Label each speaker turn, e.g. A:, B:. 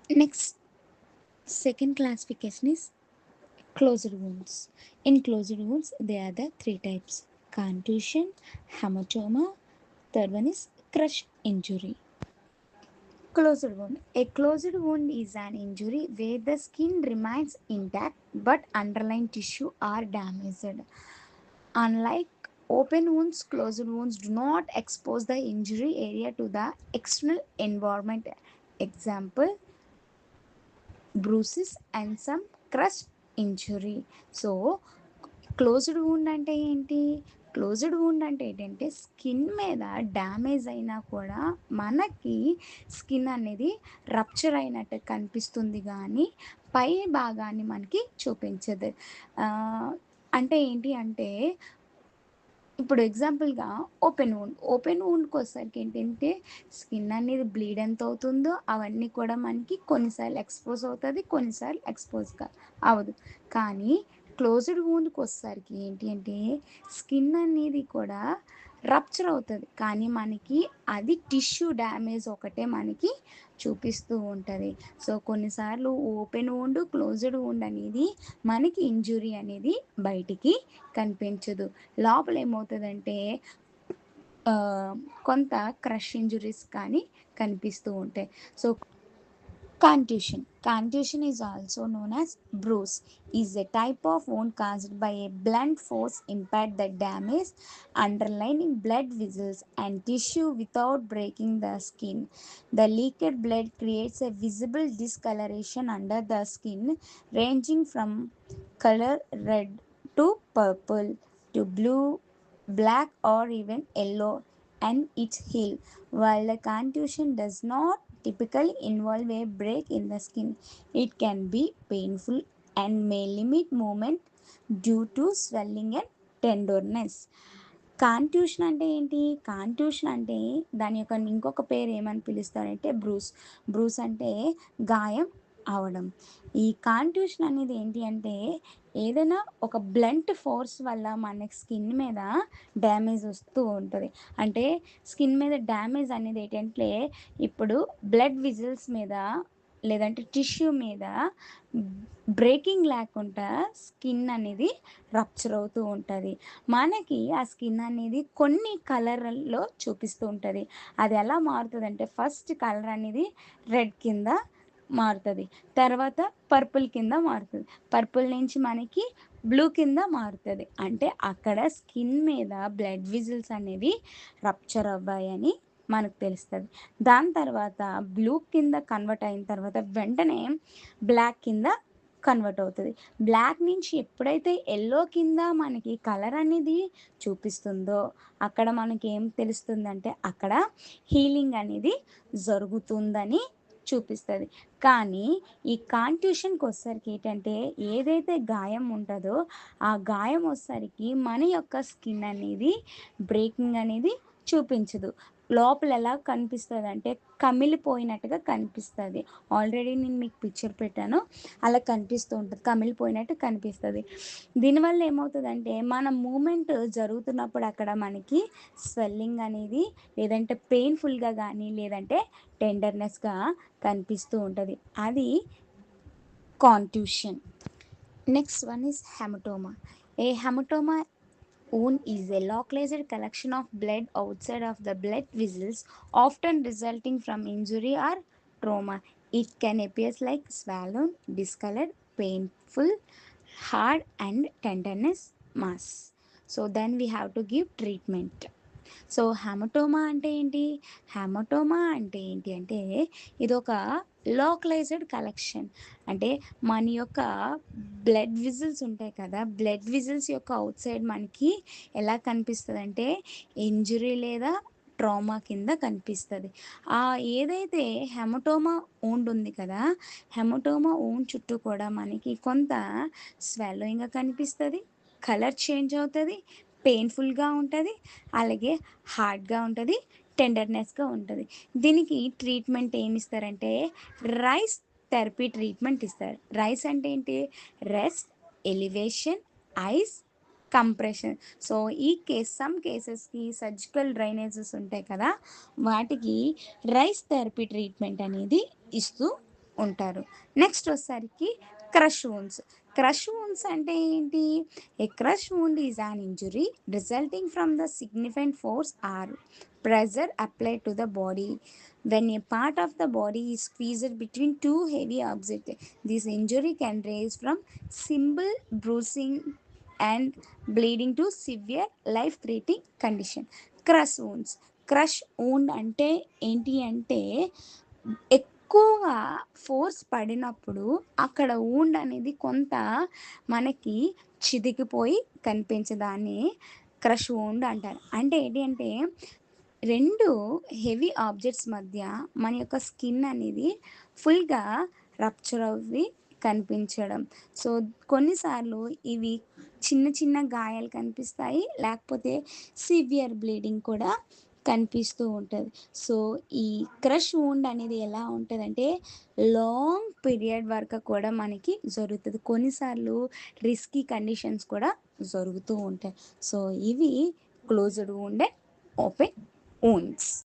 A: Next, second classification is closed wounds. In closed wounds, there are the three types: contusion, hematoma, third one is crush injury. Closed wound. A closed wound is an injury where the skin remains intact but underlying tissue are damaged. Unlike open wounds, closed wounds do not expose the injury area to the external environment. Example, bruises and some crush injury. So closed wound అంటే ఏంటి? Closed wound అంటే ఏంటంటే skin మీద damage అయినా కూడా మనకి skin అనేది rupture అయినట్టు కనిపిస్తుంది కానీ పై భాగాన్ని మనకి చూపించదు. అంటే ఏంటి అంటే ఇప్పుడు ఎగ్జాంపుల్గా ఓపెన్ వూండ్కి వచ్చేసరికి ఏంటంటే స్కిన్ అనేది బ్లీడ్ ఎంత అవుతుందో అవన్నీ కూడా మనకి కొన్నిసార్లు ఎక్స్పోజ్ అవుతుంది, కొన్నిసార్లు అవ్వదు. కానీ క్లోజ్డ్ వూండ్కి వచ్చేసరికి ఏంటి అంటే స్కిన్ అనేది కూడా రప్చర్ అవుతుంది కానీ మనకి అది టిష్యూ డ్యామేజ్ ఒకటే మనకి చూపిస్తూ ఉంటుంది. సో కొన్నిసార్లు ఓపెన్ వూండ్, క్లోజ్డ్ వూండ్ అనేది మనకి ఇంజురీ అనేది బయటికి కనిపించదు. లోపల ఏమవుతుందంటే కొంత క్రష్ ఇంజురీస్ కానీ కనిపిస్తూ ఉంటాయి. So contusion. Contusion is also known as bruise. Is a type of wound caused by a blunt force impact that damage underlying blood vessels and tissue without breaking the skin. The leaked blood creates a visible discoloration under the skin, ranging from color red to purple to blue, black, or even yellow, and its heal. While the contusion does not typically involve a break in the skin, it can be painful and may limit movement due to swelling and tenderness. కాంట్యూషన్ అంటే ఏంటి? కాంట్యూషన్ అంటే దాని యొక్క ఇంకొక పేరు ఏమని పిలుస్తారంటే Bruce అంటే గాయం అవడం. ఈ కాంట్యూషన్ అనేది ఏంటి అంటే ఏదైనా ఒక బ్లంట్ ఫోర్స్ వల్ల మనకి స్కిన్ మీద డ్యామేజ్ వస్తూ ఉంటుంది. అంటే స్కిన్ మీద డ్యామేజ్ అనేది ఏంటంటే ఇప్పుడు బ్లడ్ విజిల్స్ మీద లేదంటే టిష్యూ మీద బ్రేకింగ్ లేకుండా స్కిన్ అనేది రప్చర్ అవుతూ ఉంటుంది. మనకి ఆ స్కిన్ అనేది కొన్ని కలర్లో చూపిస్తూ ఉంటుంది. అది ఎలా మారుతుందంటే ఫస్ట్ కలర్ అనేది రెడ్ కింద మారుతుంది, తర్వాత పర్పుల్ కింద మారుతుంది, పర్పుల్ నుంచి మనకి బ్లూ కింద మారుతుంది. అంటే అక్కడ స్కిన్ మీద బ్లడ్ విజిల్స్ అనేవి రప్చర్ అవ్వాయని మనకు తెలుస్తుంది. దాని తర్వాత బ్లూ కింద కన్వర్ట్ అయిన తర్వాత వెంటనే బ్లాక్ కింద కన్వర్ట్ అవుతుంది. బ్లాక్ నుంచి ఎప్పుడైతే ఎల్లో కింద మనకి కలర్ అనేది చూపిస్తుందో అక్కడ మనకి ఏం తెలుస్తుందంటే అక్కడ హీలింగ్ అనేది జరుగుతుందని చూపిస్తుంది. కానీ ఈ కాంట్యూషన్కి వచ్చేసరికి ఏంటంటే ఏదైతే గాయం ఉంటుందో ఆ గాయం వచ్చేసరికి మన యొక్క స్కిన్ అనేది బ్రేకింగ్ అనేది చూపించదు. లోపల ఎలా కనిపిస్తుంది అంటే కమిలిపోయినట్టుగా కనిపిస్తుంది. ఆల్రెడీ నేను మీకు పిక్చర్ పెట్టాను, అలా కనిపిస్తూ ఉంటుంది, కమిలిపోయినట్టు కనిపిస్తుంది. దీనివల్ల ఏమవుతుందంటే మన మూమెంట్ జరుగుతున్నప్పుడు అక్కడ మనకి స్వెల్లింగ్ అనేది లేదంటే పెయిన్ఫుల్గా కానీ లేదంటే టెండర్నెస్గా కనిపిస్తూ ఉంటుంది. అది contusion. Next one is hematoma. A hematoma wound is a localized collection of blood outside of the blood vessels, often resulting from injury or trauma. It can appear like swollen, discolored, painful, hard, and tenderness mass. So then we have to give treatment. So haematoma అంటే ఏంటి? Haematoma అంటే ఏంటి అంటే ఇది ఒక localised collection. అంటే మన యొక్క బ్లడ్ విజిల్స్ ఉంటాయి కదా, బ్లడ్ విజిల్స్ యొక్క అవుట్ సైడ్ మనకి ఎలా కనిపిస్తుంది అంటే ఇంజురీ లేదా ట్రామా కింద కనిపిస్తుంది. ఏదైతే హెమటోమా ఊండ్ ఉంది కదా, హెమటోమా ఊండ్ చుట్టూ కూడా మనకి కొంత స్వెల్లోయింగ్గా కనిపిస్తుంది, కలర్ చేంజ్ అవుతుంది, పెయిన్ఫుల్గా ఉంటుంది, అలాగే హార్డ్గా ఉంటుంది, టెండర్నెస్గా ఉంటుంది. దీనికి ట్రీట్మెంట్ ఏమి ఇస్తారంటే రైస్ థెరపీ ట్రీట్మెంట్ ఇస్తారు. రైస్ అంటే ఏంటి? Rest, elevation, ice, compression. So ఈ సమ్ కేసెస్కి సర్జికల్ డ్రైనేజెస్ ఉంటాయి కదా, వాటికి రైస్ థెరపీ ట్రీట్మెంట్ అనేది ఇస్తూ ఉంటారు. నెక్స్ట్ వచ్చేసరికి క్రష్ వూండ్స్. క్రష్ వూండ్స్ అంటే ఏంటి? A crush wound is an injury resulting from the significant force or pressure applied to the body when a part of the body is squeezed between two heavy objects. This injury can range from simple bruising and bleeding to severe life-threatening condition. Crush wounds. Crush wound అంటే ఏంటి అంటే ఎక్కువగా force పడినప్పుడు అక్కడ wound అనేది కొంత మనకి చిదికిపోయి కనిపించేదాన్ని crush wound అంటారు. అంటే ఏంటి అంటే 2 హెవీ ఆబ్జెక్ట్స్ మధ్య మన యొక్క స్కిన్ అనేది ఫుల్‌గా రప్చర్ అవ్వి కనిపించడం. సో, కొన్నిసార్లు ఇవి చిన్న చిన్న గాయాలు కనిపిస్తాయి. లేకపోతే సివియర్ బ్లీడింగ్ కూడా కనిపిస్తూ ఉంటది. సో, ఈ క్రష్ వూండ్ అనేది ఎలా ఉంటదంటే లాంగ్ పీరియడ్ వరకు కూడా మనకి జరుగుతది. కొన్నిసార్లు రిస్కీ కండిషన్స్ కూడా జరుగుతూ ఉంటాయి. సో, ఇవి closed wound and open wounds.